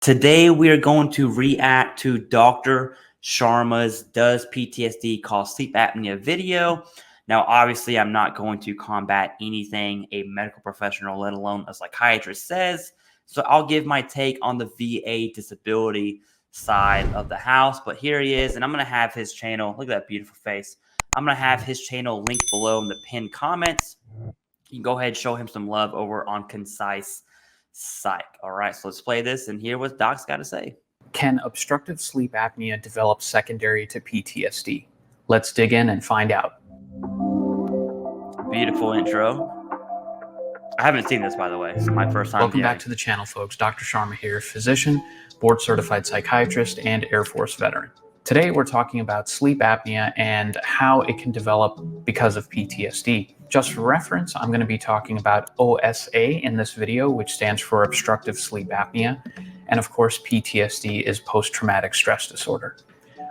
Today, we are going to react to Dr. Sharma's Does PTSD Cause Sleep Apnea video. Now, obviously, I'm not going to combat anything a medical professional, let alone a psychiatrist, says. So I'll give my take on the VA disability side of the house. But here he is, and I'm going to have his channel. Look at that beautiful face. I'm going to have his channel linked below in the pinned comments. You can go ahead and show him some love over on Concise Psych. All right, so let's play this and hear what Doc's got to say. Can obstructive sleep apnea develop secondary to PTSD? Let's dig in and find out. Beautiful intro. I haven't seen this, by the way. It's my first time. Welcome back to the channel, folks. Dr. Sharma here, physician, board-certified psychiatrist, and Air Force veteran. Today, we're talking about sleep apnea and how it can develop because of PTSD. Just for reference, I'm going to be talking about OSA in this video, which stands for obstructive sleep apnea. And of course, PTSD is post-traumatic stress disorder.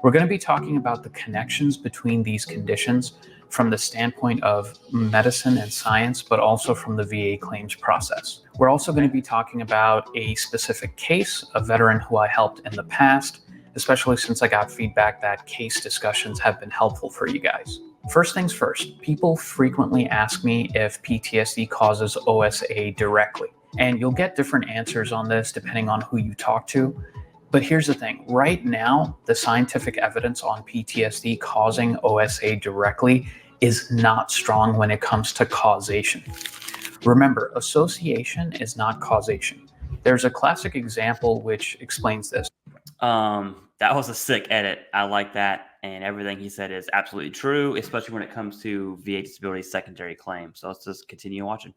We're going to be talking about the connections between these conditions from the standpoint of medicine and science, but also from the VA claims process. We're also going to be talking about a specific case, a veteran who I helped in the past, especially since I got feedback that case discussions have been helpful for you guys. First things first, people frequently ask me if PTSD causes OSA directly, and you'll get different answers on this depending on who you talk to. But here's the thing, right now, the scientific evidence on PTSD causing OSA directly is not strong when it comes to causation. Remember, association is not causation. There's a classic example which explains this. That was a sick edit. I like that. And everything he said is absolutely true, especially when it comes to VA disability secondary claims. So let's just continue watching.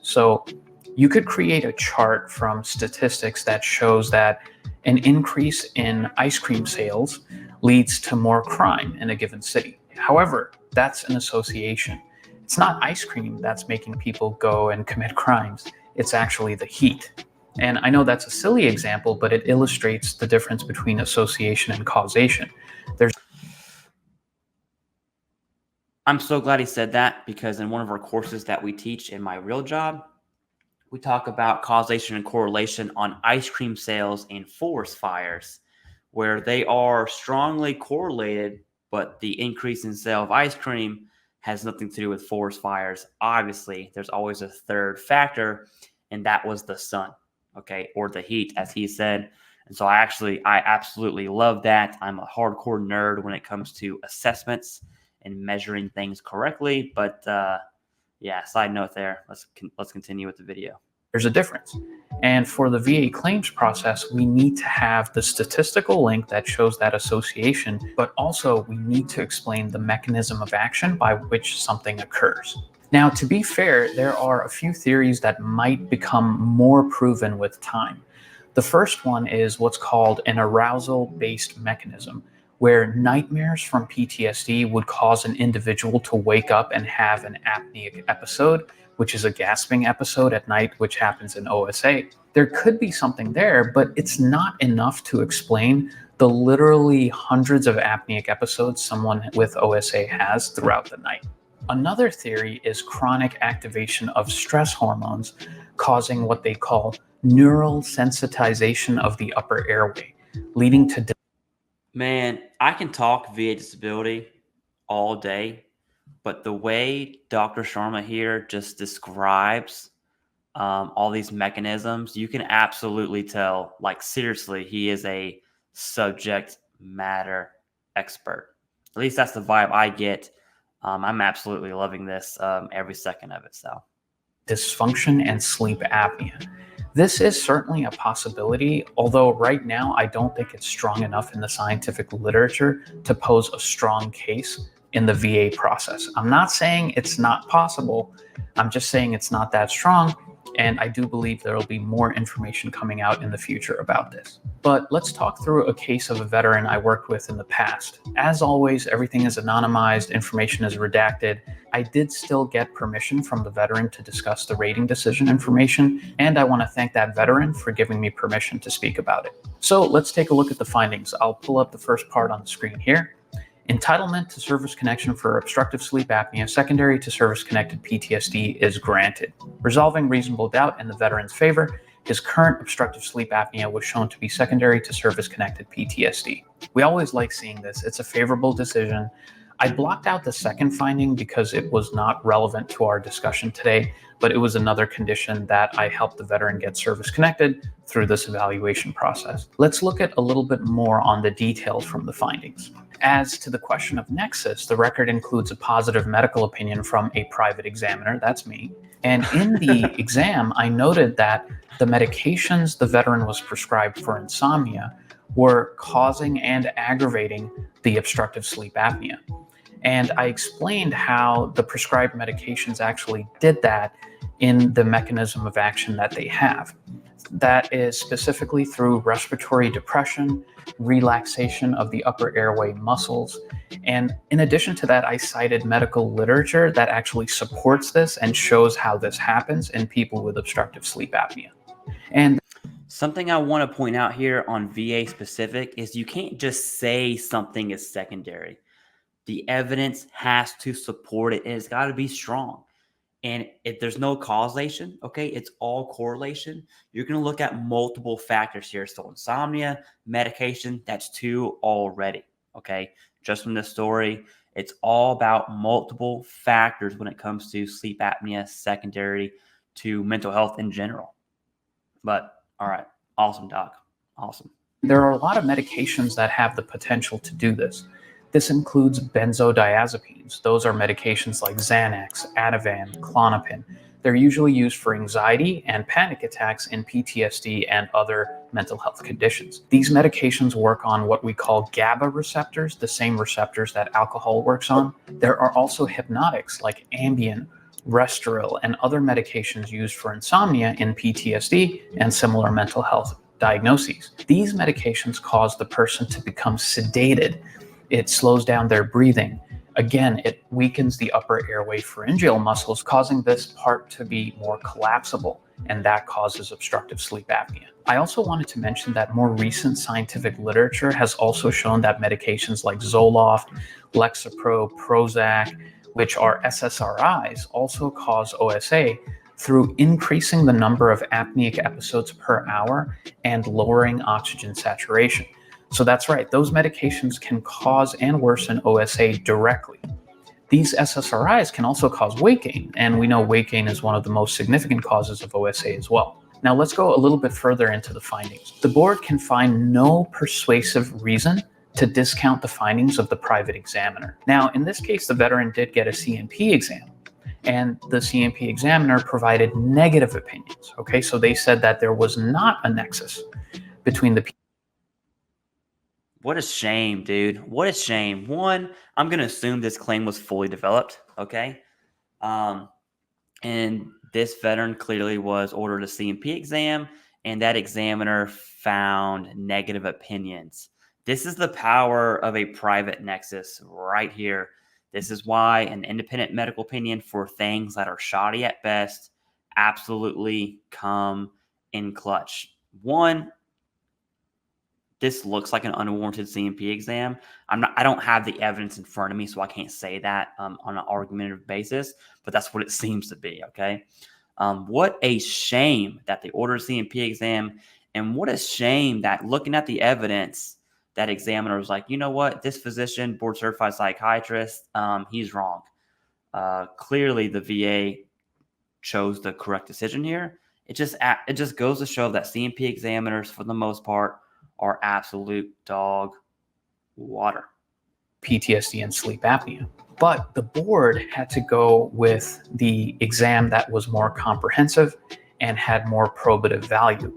So you could create a chart from statistics that shows that an increase in ice cream sales leads to more crime in a given city. However, that's an association. It's not ice cream that's making people go and commit crimes. It's actually the heat. And I know that's a silly example, but it illustrates the difference between association and causation. I'm so glad he said that, because in one of our courses that we teach in my real job, we talk about causation and correlation on ice cream sales and forest fires, where they are strongly correlated, but the increase in sale of ice cream has nothing to do with forest fires. Obviously, there's always a third factor, and that was the sun, okay, or the heat, as he said. And so I absolutely love that. I'm a hardcore nerd when it comes to assessments and measuring things correctly. But yeah, side note there. Let's continue with the video. There's a difference. And for the VA claims process, we need to have the statistical link that shows that association, but also we need to explain the mechanism of action by which something occurs. Now, to be fair, there are a few theories that might become more proven with time. The first one is what's called an arousal-based mechanism, where nightmares from PTSD would cause an individual to wake up and have an apneic episode, which is a gasping episode at night, which happens in OSA. There could be something there, but it's not enough to explain the literally hundreds of apneic episodes someone with OSA has throughout the night. Another theory is chronic activation of stress hormones causing what they call neural sensitization of the upper airway, leading to... Man, I can talk VA disability all day, but the way Dr. Sharma here just describes all these mechanisms, you can absolutely tell, like, seriously, he is a subject matter expert. At least that's the vibe I get. I'm absolutely loving this every second of it. So, dysfunction and sleep apnea. This is certainly a possibility, although right now I don't think it's strong enough in the scientific literature to pose a strong case in the VA process. I'm not saying it's not possible. I'm just saying it's not that strong. And I do believe there will be more information coming out in the future about this. But let's talk through a case of a veteran I worked with in the past. As always, everything is anonymized, information is redacted. I did still get permission from the veteran to discuss the rating decision information, and I want to thank that veteran for giving me permission to speak about it. So let's take a look at the findings. I'll pull up the first part on the screen here. Entitlement to service connection for obstructive sleep apnea secondary to service-connected PTSD is granted, resolving reasonable doubt in the veteran's favor his current obstructive sleep apnea was shown to be secondary to service-connected PTSD. We always like seeing this. It's a favorable decision. I blocked out the second finding because it was not relevant to our discussion today, but it was another condition that I helped the veteran get service-connected through this evaluation process. Let's look at a little bit more on the details from the findings. As to the question of Nexus, the record includes a positive medical opinion from a private examiner, that's me. And in the exam, I noted that the medications the veteran was prescribed for insomnia were causing and aggravating the obstructive sleep apnea. And I explained how the prescribed medications actually did that in the mechanism of action that they have. That is specifically through respiratory depression, relaxation of the upper airway muscles. And in addition to that, I cited medical literature that actually supports this and shows how this happens in people with obstructive sleep apnea. And something I want to point out here on VA specific is you can't just say something is secondary. The evidence has to support it, and it's got to be strong. And if there's no causation, okay, it's all correlation. You're going to look at multiple factors here. So insomnia, medication, that's 2 already, okay? Just from this story, it's all about multiple factors when it comes to sleep apnea secondary to mental health in general. But all right, awesome, Doc, awesome. There are a lot of medications that have the potential to do this. This includes benzodiazepines. Those are medications like Xanax, Ativan, Klonopin. They're usually used for anxiety and panic attacks in PTSD and other mental health conditions. These medications work on what we call GABA receptors, the same receptors that alcohol works on. There are also hypnotics like Ambien, Restoril, and other medications used for insomnia in PTSD and similar mental health diagnoses. These medications cause the person to become sedated. It slows down their breathing. Again, it weakens the upper airway pharyngeal muscles, causing this part to be more collapsible, and that causes obstructive sleep apnea. I also wanted to mention that more recent scientific literature has also shown that medications like Zoloft, Lexapro, Prozac, which are SSRIs, also cause OSA through increasing the number of apneic episodes per hour and lowering oxygen saturation. So that's right, those medications can cause and worsen OSA directly. These SSRIs can also cause weight gain, and we know weight gain is one of the most significant causes of OSA as well. Now let's go a little bit further into the findings. The board can find no persuasive reason to discount the findings of the private examiner. Now, in this case, the veteran did get a CMP exam, and the CMP examiner provided negative opinions. Okay, so they said that there was not a nexus between the. What a shame, dude. What a shame. One, I'm going to assume this claim was fully developed, okay? And this veteran clearly was ordered a CMP exam, and that examiner found negative opinions. This is the power of a private nexus right here. This is why an independent medical opinion for things that are shoddy at best absolutely come in clutch. One, this looks like an unwarranted CMP exam. I don't have the evidence in front of me, so I can't say that on an argumentative basis, but that's what it seems to be, okay? What a shame that they ordered a CMP exam, and what a shame that looking at the evidence, that examiner was like, you know what, this physician, board-certified psychiatrist, he's wrong. Clearly, the VA chose the correct decision here. It just goes to show that CMP examiners, for the most part, are absolute dog water. PTSD and sleep apnea. But the board had to go with the exam that was more comprehensive and had more probative value.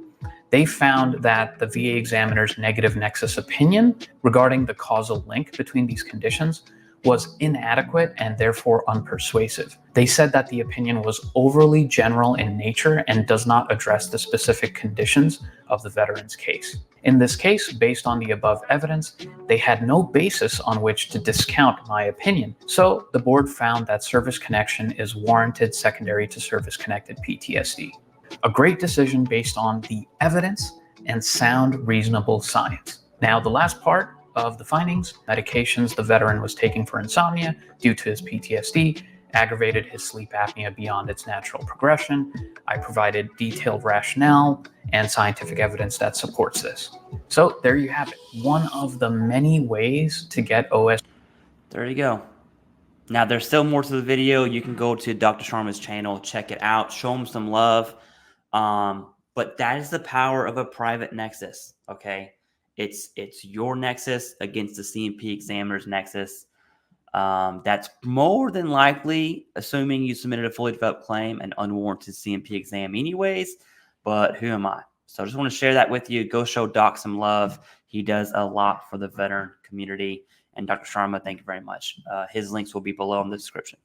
They found that the VA examiner's negative nexus opinion regarding the causal link between these conditions was inadequate and therefore unpersuasive. They said that the opinion was overly general in nature and does not address the specific conditions of the veteran's case. In this case, based on the above evidence, they had no basis on which to discount my opinion. So the board found that service connection is warranted secondary to service-connected PTSD. A great decision based on the evidence and sound, reasonable science. Now, the last part of the findings, medications the veteran was taking for insomnia due to his PTSD, aggravated his sleep apnea beyond its natural progression. I provided detailed rationale and scientific evidence that supports this. So there you have it. One of the many ways to get OS. There you go. Now, there's still more to the video. You can go to Dr. Sharma's channel, check it out, show him some love. But that is the power of a private Nexus, okay? It's your Nexus against the C&P examiner's Nexus. That's more than likely, assuming you submitted a fully developed claim, an unwarranted C&P exam anyways, but who am I? So I just want to share that with you. Go show Doc some love. He does a lot for the veteran community. And Dr. Sharma, thank you very much. His links will be below in the description.